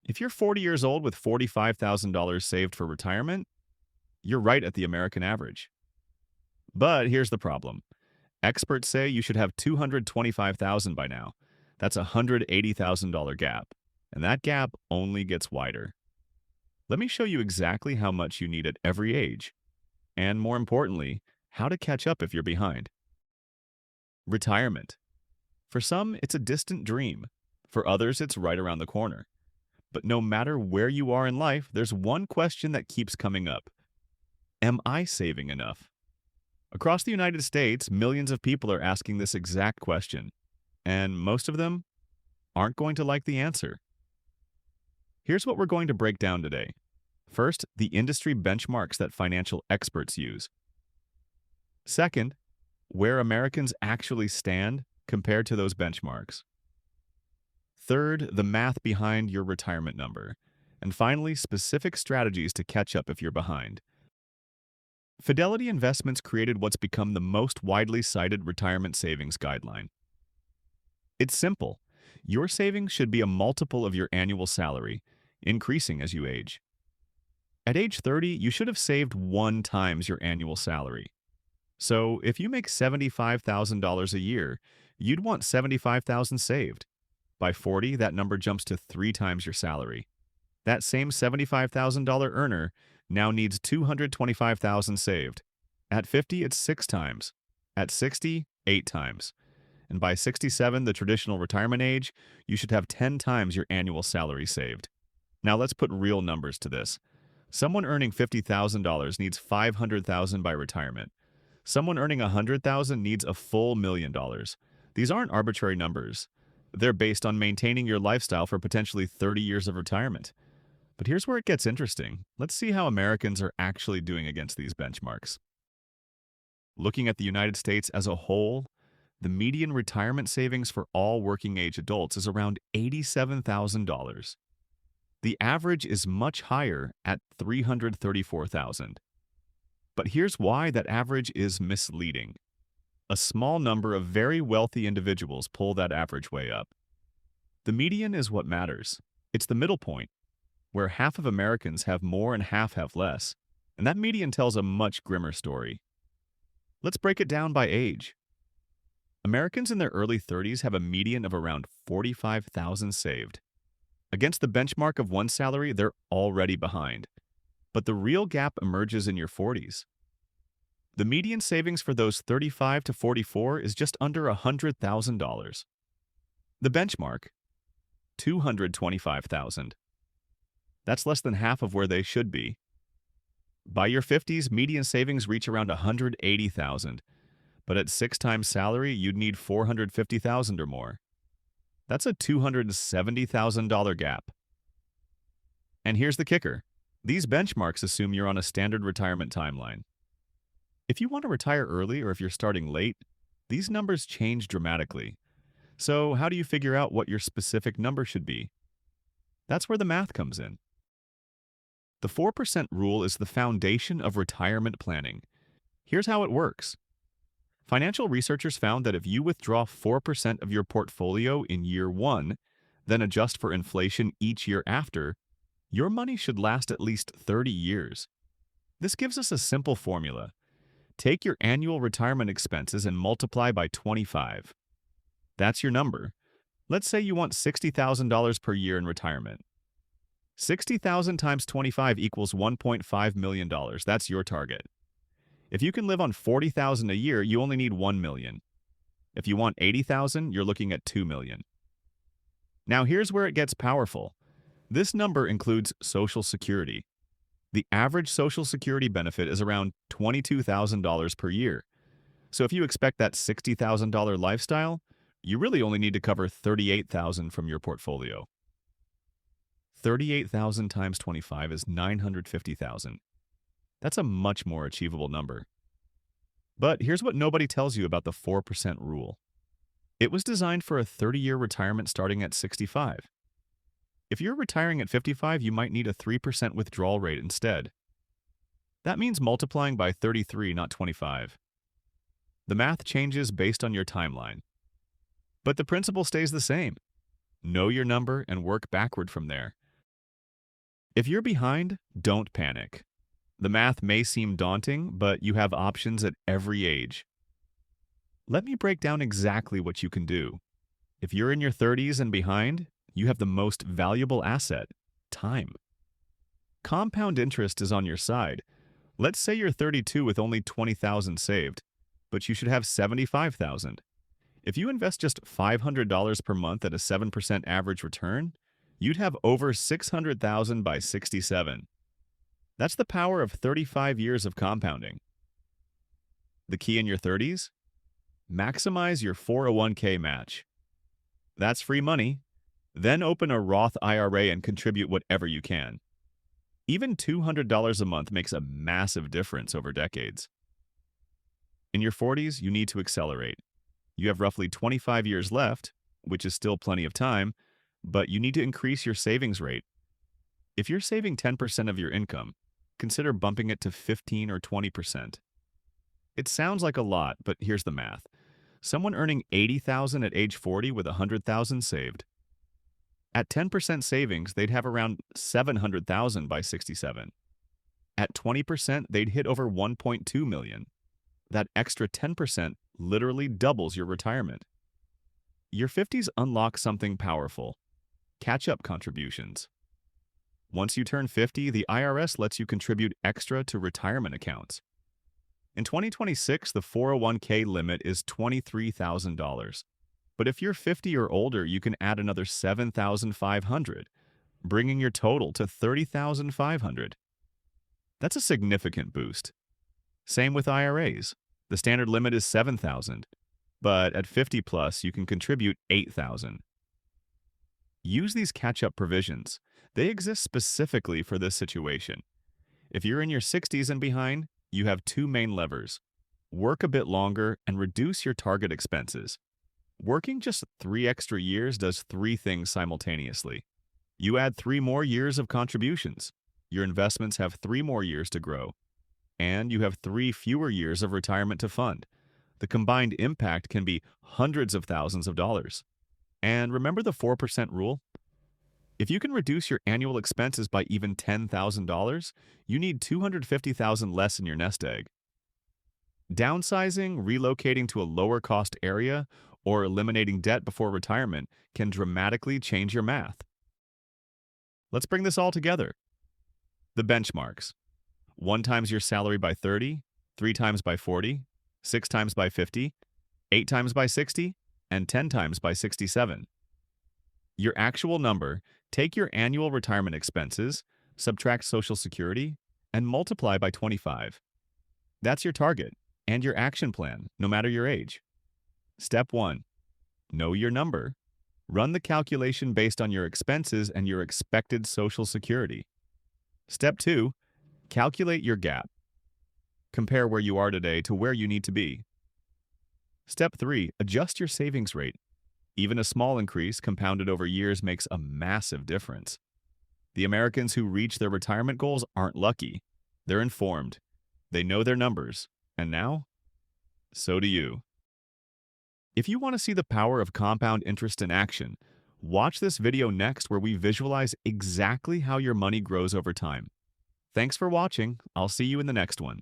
If you're 40 years old with $45,000 saved for retirement, you're right at the American average. But here's the problem. Experts say you should have 225,000 by now. That's a $180,000 gap, and that gap only gets wider. Let me show you exactly how much you need at every age, and more importantly, how to catch up if you're behind. Retirement. For some, it's a distant dream. For others, it's right around the corner. But no matter where you are in life, there's one question that keeps coming up. Am I saving enough? Across the United States, millions of people are asking this exact question, and most of them aren't going to like the answer. Here's what we're going to break down today. First, the industry benchmarks that financial experts use. Second, where Americans actually stand compared to those benchmarks. Third, the math behind your retirement number. And finally, specific strategies to catch up if you're behind. Fidelity Investments created what's become the most widely cited retirement savings guideline. It's simple. Your savings should be a multiple of your annual salary, increasing as you age. At age 30, you should have saved 1 times your annual salary. So if you make $75,000 a year, you'd want $75,000 saved. By 40, that number jumps to 3 times your salary. That same $75,000 earner now needs $225,000 saved. At 50, it's 6 times. At 60, 8 times. And by 67, the traditional retirement age, you should have 10 times your annual salary saved. Now let's put real numbers to this. Someone earning $50,000 needs $500,000 by retirement. Someone earning $100,000 needs a full $1 million. These aren't arbitrary numbers. They're based on maintaining your lifestyle for potentially 30 years of retirement. But here's where it gets interesting. Let's see how Americans are actually doing against these benchmarks. Looking at the United States as a whole, the median retirement savings for all working-age adults is around $87,000. The average is much higher at $334,000. But here's why that average is misleading. A small number of very wealthy individuals pull that average way up. The median is what matters. It's the middle point, where half of Americans have more and half have less, and that median tells a much grimmer story. Let's break it down by age. Americans in their early 30s have a median of around $45,000 saved. Against the benchmark of one salary, they're already behind. But the real gap emerges in your 40s. The median savings for those 35 to 44 is just under $100,000. The benchmark, $225,000. That's less than half of where they should be. By your 50s, median savings reach around $180,000, but at 6 times salary, you'd need $450,000 or more. That's a $270,000 gap. And here's the kicker. These benchmarks assume you're on a standard retirement timeline. If you want to retire early or if you're starting late, these numbers change dramatically. So how do you figure out what your specific number should be? That's where the math comes in. The 4% rule is the foundation of retirement planning. Here's how it works. Financial researchers found that if you withdraw 4% of your portfolio in year 1, then adjust for inflation each year after, your money should last at least 30 years. This gives us a simple formula. Take your annual retirement expenses and multiply by 25. That's your number. Let's say you want $60,000 per year in retirement. 60,000 times 25 equals $1.5 million. That's your target. If you can live on $40,000 a year, you only need $1 million. If you want $80,000, you're looking at $2 million. Now here's where it gets powerful. This number includes Social Security. The average Social Security benefit is around $22,000 per year. So if you expect that $60,000 lifestyle, you really only need to cover $38,000 from your portfolio. 38,000 times 25 is 950,000. That's a much more achievable number. But here's what nobody tells you about the 4% rule. It was designed for a 30-year retirement starting at 65. If you're retiring at 55, you might need a 3% withdrawal rate instead. That means multiplying by 33, not 25. The math changes based on your timeline. But the principle stays the same. Know your number and work backward from there. If you're behind, don't panic. The math may seem daunting, but you have options at every age. Let me break down exactly what you can do. If you're in your 30s and behind, you have the most valuable asset, time. Compound interest is on your side. Let's say you're 32 with only 20,000 saved, but you should have 75,000. If you invest just $500 per month at a 7% average return, you'd have over 600,000 by 67. That's the power of 35 years of compounding. The key in your 30s? Maximize your 401k match. That's free money. Then open a Roth IRA and contribute whatever you can. Even $200 a month makes a massive difference over decades. In your 40s, you need to accelerate. You have roughly 25 years left, which is still plenty of time, but you need to increase your savings rate. If you're saving 10% of your income, consider bumping it to 15 or 20%. It sounds like a lot, but here's the math. Someone earning $80,000 at age 40 with $100,000 saved. At 10% savings, they'd have around $700,000 by 67. At 20%, they'd hit over $1.2 million. That extra 10% literally doubles your retirement. Your 50s unlock something powerful: catch-up contributions. Once you turn 50, the IRS lets you contribute extra to retirement accounts. In 2026, the 401k limit is $23,000. But if you're 50 or older, you can add another $7,500, bringing your total to $30,500. That's a significant boost. Same with IRAs. The standard limit is $7,000, but at 50 plus, you can contribute $8,000. Use these catch-up provisions. They exist specifically for this situation. If you're in your 60s and behind, you have two main levers: work a bit longer and reduce your target expenses. Working just 3 extra years does 3 things simultaneously. You add 3 more years of contributions. Your investments have 3 more years to grow. And you have 3 fewer years of retirement to fund. The combined impact can be hundreds of thousands of dollars. And remember the 4% rule? If you can reduce your annual expenses by even $10,000, you need $250,000 less in your nest egg. Downsizing, relocating to a lower-cost area, or eliminating debt before retirement can dramatically change your math. Let's bring this all together. The benchmarks: 1 times your salary by 30, 3 times by 40, 6 times by 50, 8 times by 60, and 10 times by 67. Your actual number: take your annual retirement expenses, subtract Social Security, and multiply by 25. That's your target and your action plan, no matter your age. Step 1. Know your number. Run the calculation based on your expenses and your expected Social Security. Step 2. Calculate your gap. Compare where you are today to where you need to be. Step 3. Adjust your savings rate. Even a small increase compounded over years makes a massive difference. The Americans who reach their retirement goals aren't lucky. They're informed. They know their numbers. And now, so do you. If you want to see the power of compound interest in action, watch this video next where we visualize exactly how your money grows over time. Thanks for watching. I'll see you in the next one.